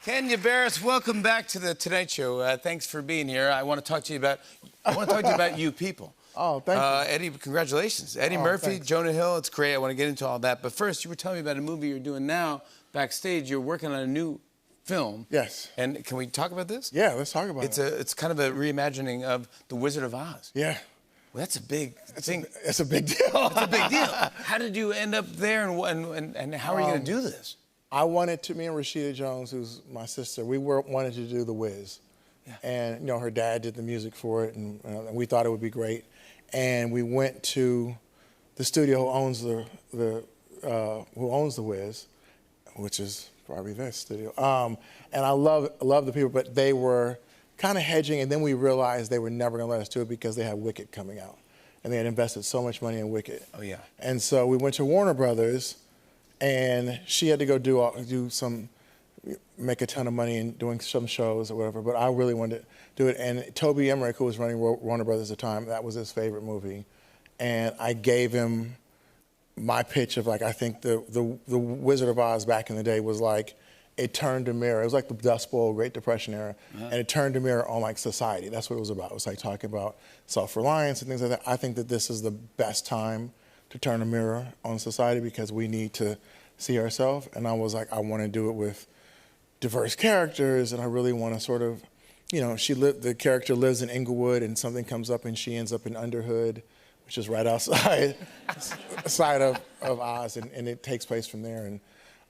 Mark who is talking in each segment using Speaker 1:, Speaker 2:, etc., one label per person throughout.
Speaker 1: Kenya Barris, welcome back to the Tonight Show. Thanks for being here. I want to talk to you about you people.
Speaker 2: Oh, thank you.
Speaker 1: Eddie, congratulations. Eddie Murphy,
Speaker 2: thanks.
Speaker 1: Jonah Hill, it's great. I want to get into all that. But first, you were telling me about a movie you're doing now, backstage. You're working on a new film.
Speaker 2: Yes.
Speaker 1: And can we talk about this?
Speaker 2: Yeah, let's talk about it.
Speaker 1: It's kind of a reimagining of The Wizard of Oz.
Speaker 2: Yeah.
Speaker 1: Well, that's a big thing.
Speaker 2: It's a big deal.
Speaker 1: It's a big deal. How did you end up there, and how are you going to do this?
Speaker 2: Me and Rashida Jones, who's my sister, wanted to do The Wiz. Yeah. And, her dad did the music for it, and we thought it would be great. And we went to the studio who owns The Wiz, which is probably this studio. And I love the people, but they were kind of hedging, and then we realized they were never going to let us do it because they had Wicked coming out. And they had invested so much money in Wicked.
Speaker 1: Oh, yeah.
Speaker 2: And so we went to Warner Brothers, and she had to go make a ton of money and doing some shows or whatever, but I really wanted to do it. And Toby Emmerich, who was running Warner Brothers at the time, that was his favorite movie. And I gave him my pitch of, like, I think the Wizard of Oz back in the day was like, it turned a mirror. It was like the Dust Bowl, Great Depression era, and it turned a mirror on, like, society. That's what it was about. It was like talking about self-reliance and things like that. I think that this is the best time to turn a mirror on society because we need to see ourselves. And I was like, I want to do it with diverse characters, and I really want to sort of, the character lives in Inglewood, and something comes up, and she ends up in Underhood, which is right outside of Oz, and it takes place from there. And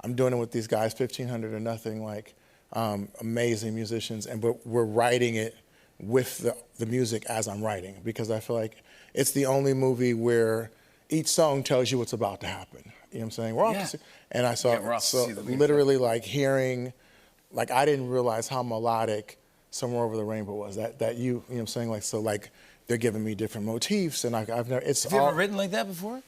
Speaker 2: I'm doing it with these guys, 1,500 or nothing, like amazing musicians, but we're writing it with the music as I'm writing, because I feel like it's the only movie where each song tells you what's about to happen. You know what I'm saying? We're off to see, and I saw literally like hearing, like I didn't realize how melodic Somewhere Over the Rainbow was. That you know what I'm saying? Like, so like they're giving me different motifs, and I've never. Have
Speaker 1: you ever written like that before?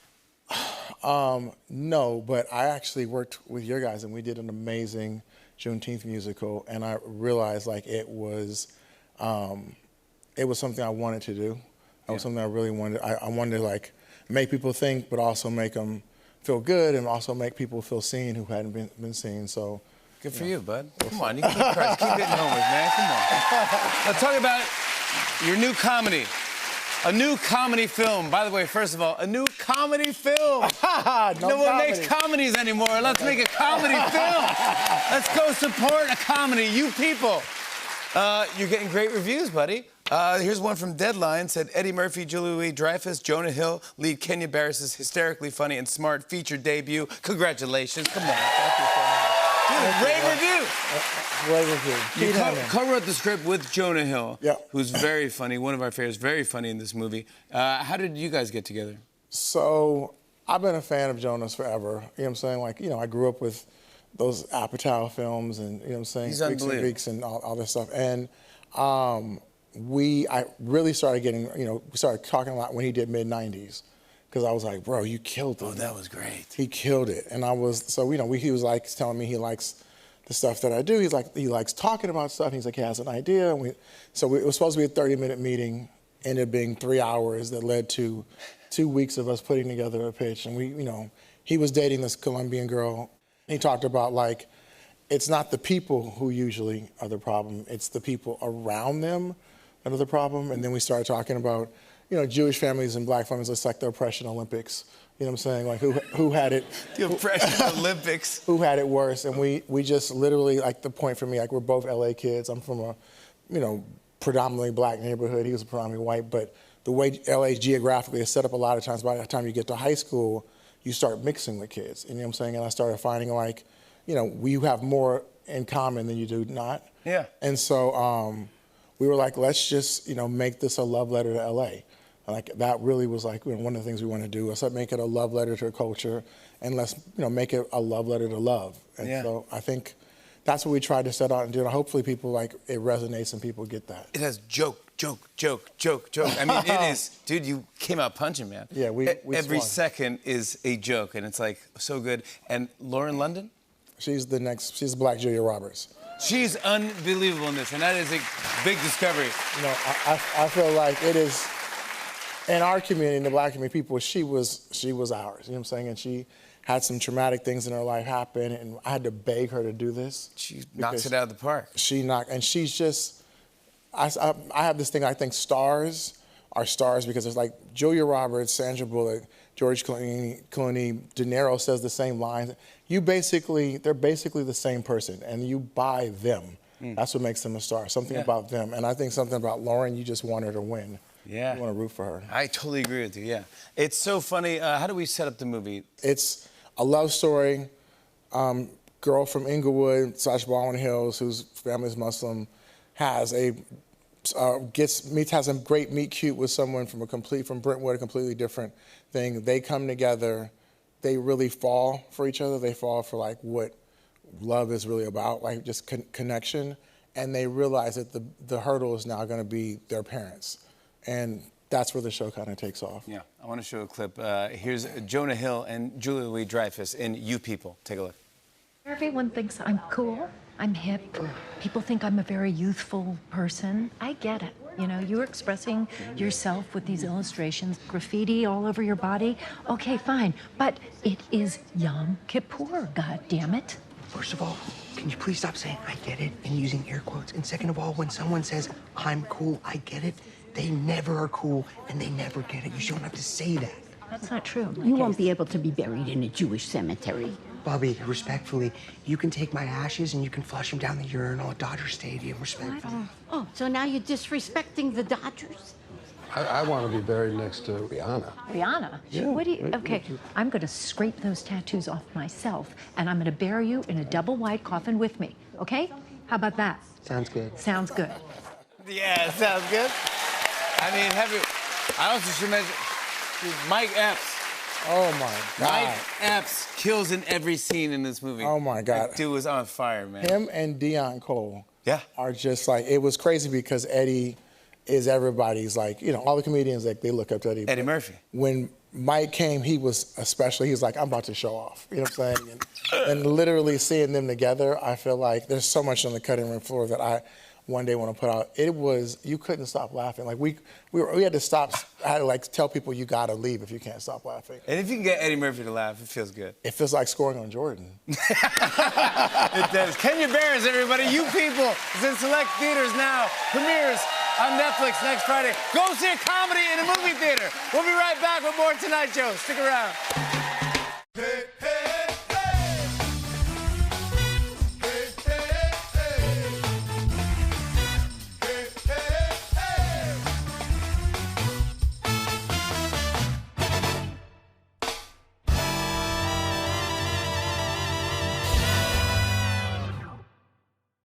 Speaker 2: No, but I actually worked with your guys, and we did an amazing Juneteenth musical, and I realized like it was something I wanted to do. It was something I really wanted. I wanted to like make people think, but also make them feel good, and also make people feel seen who hadn't been seen. So,
Speaker 1: good for you, bud. Come on, you keep hitting homers, man. Come on. Let's talk about your new comedy. A new comedy film. By the way, first of all, a new comedy film. No one makes comedies anymore. Let's make a comedy film. Let's go support a comedy. You people. You're getting great reviews, buddy. Here's one from Deadline. Said Eddie Murphy, Julia Louis-Dreyfus, Jonah Hill lead Kenya Barris's hysterically funny and smart feature debut. Congratulations. Come on.
Speaker 2: Thank you so much.
Speaker 1: Dude, great review.
Speaker 2: Great review.
Speaker 1: You co-wrote the script with Jonah Hill,
Speaker 2: yeah,
Speaker 1: who's very funny, one of our favorites, very funny in this movie. How did you guys get together?
Speaker 2: So, I've been a fan of Jonah's forever. You know what I'm saying? Like, I grew up with those Apatow films and, you know what I'm saying?
Speaker 1: He's unbelievable.
Speaker 2: Freaks and all this stuff. And I really started getting, we started talking a lot when he did Mid-90s. Because I was like, bro, you killed it.
Speaker 1: Oh, that was great.
Speaker 2: He killed it. And I was, so, he was like telling me he likes the stuff that I do. He's like, he likes talking about stuff. He's like, he has an idea. And it was supposed to be a 30-minute meeting, ended up being 3 hours that led to 2 weeks of us putting together a pitch. And he was dating this Colombian girl. He talked about like, it's not the people who usually are the problem. It's the people around them that are the problem. And then we started talking about, Jewish families and black families, it's like the oppression Olympics. You know what I'm saying? Like who had it?
Speaker 1: The oppression Olympics.
Speaker 2: Who had it worse? And we just literally, like the point for me, like we're both LA kids. I'm from a, predominantly black neighborhood. He was predominantly white. But the way LA geographically is set up a lot of times, by the time you get to high school, you start mixing with kids. You know what I'm saying? And I started finding like, we have more in common than you do not.
Speaker 1: Yeah.
Speaker 2: And so we were like, let's just, make this a love letter to LA. Like that really was like one of the things we want to do. Let's make it a love letter to culture, and let's make it a love letter to love. And so I think that's what we tried to set out and do. And hopefully people like it resonates and people get that.
Speaker 1: It has joke. I mean, it is, dude. You came out punching, man.
Speaker 2: Yeah, we
Speaker 1: every
Speaker 2: swung.
Speaker 1: second is a joke, and it's like so good. And Lauren London,
Speaker 2: she's the Black Julia Roberts.
Speaker 1: She's unbelievable in this, and that is a big discovery.
Speaker 2: I feel like it is. In our community, in the black community, she was ours, you know what I'm saying? And she had some traumatic things in her life happen, and I had to beg her to do this.
Speaker 1: She knocks it out of the park.
Speaker 2: She knocked, and she's just, I have this thing, I think stars are stars because it's like Julia Roberts, Sandra Bullock, George Clooney, De Niro says the same lines. They're basically the same person, and you buy them. That's what makes them a star, something about them. And I think something about Lauren, you just want her to win.
Speaker 1: Yeah.
Speaker 2: You want to root for her.
Speaker 1: I totally agree with you, yeah. It's so funny. How do we set up the movie?
Speaker 2: It's a love story. Girl from Inglewood, / Baldwin Hills, whose family is Muslim, has a great meet cute with someone from Brentwood, a completely different thing. They come together. They really fall for each other. They fall for like what love is really about, like just connection. And they realize that the hurdle is now going to be their parents. And that's where the show kind of takes off.
Speaker 1: Yeah, I want to show a clip. Here's Jonah Hill and Julia Louis-Dreyfus in You People. Take a look.
Speaker 3: Everyone thinks I'm cool, I'm hip. People think I'm a very youthful person. I get it. You know, you're expressing yourself with these illustrations, graffiti all over your body. Okay, fine, but it is Yom Kippur, goddammit.
Speaker 4: First of all, can you please stop saying I get it and using air quotes? And second of all, when someone says I'm cool, I get it, they never are cool and they never get it. You shouldn't have to say that.
Speaker 3: That's not true.
Speaker 5: You won't be able to be buried in a Jewish cemetery.
Speaker 4: Bobby, respectfully, you can take my ashes and you can flush them down the urinal at Dodger Stadium, respectfully.
Speaker 5: Oh, so now you're disrespecting the Dodgers?
Speaker 6: I want to be buried next to Rihanna.
Speaker 3: Rihanna?
Speaker 6: Yeah.
Speaker 3: What do you, okay, I'm gonna scrape those tattoos off myself and I'm gonna bury you in a double wide coffin with me, okay? How about that?
Speaker 4: Sounds good.
Speaker 3: Sounds good.
Speaker 1: Yeah, sounds good. I mean, I also should mention Mike Epps.
Speaker 2: Oh my God.
Speaker 1: Mike Epps kills in every scene in this movie.
Speaker 2: Oh my God.
Speaker 1: That dude was on fire, man.
Speaker 2: Him and Deion Cole are just like, it was crazy because Eddie is everybody's like, you know, all the comedians, like they look up to Eddie.
Speaker 1: Eddie Murphy.
Speaker 2: When Mike came, he was like, I'm about to show off. You know what I'm saying? And literally seeing them together, I feel like there's so much on the cutting room floor that I one day want to put out. It was, you couldn't stop laughing. Like we had to stop. I had to like tell people you gotta leave if you can't stop laughing.
Speaker 1: And if you can get Eddie Murphy to laugh, it feels good.
Speaker 2: It feels like scoring on Jordan.
Speaker 1: It does. Kenya Barris, everybody. You People is in select theaters now. Premieres on Netflix next Friday. Go see a comedy in a movie theater. We'll be right back with more Tonight Show. Stick around.
Speaker 7: Hey, hey.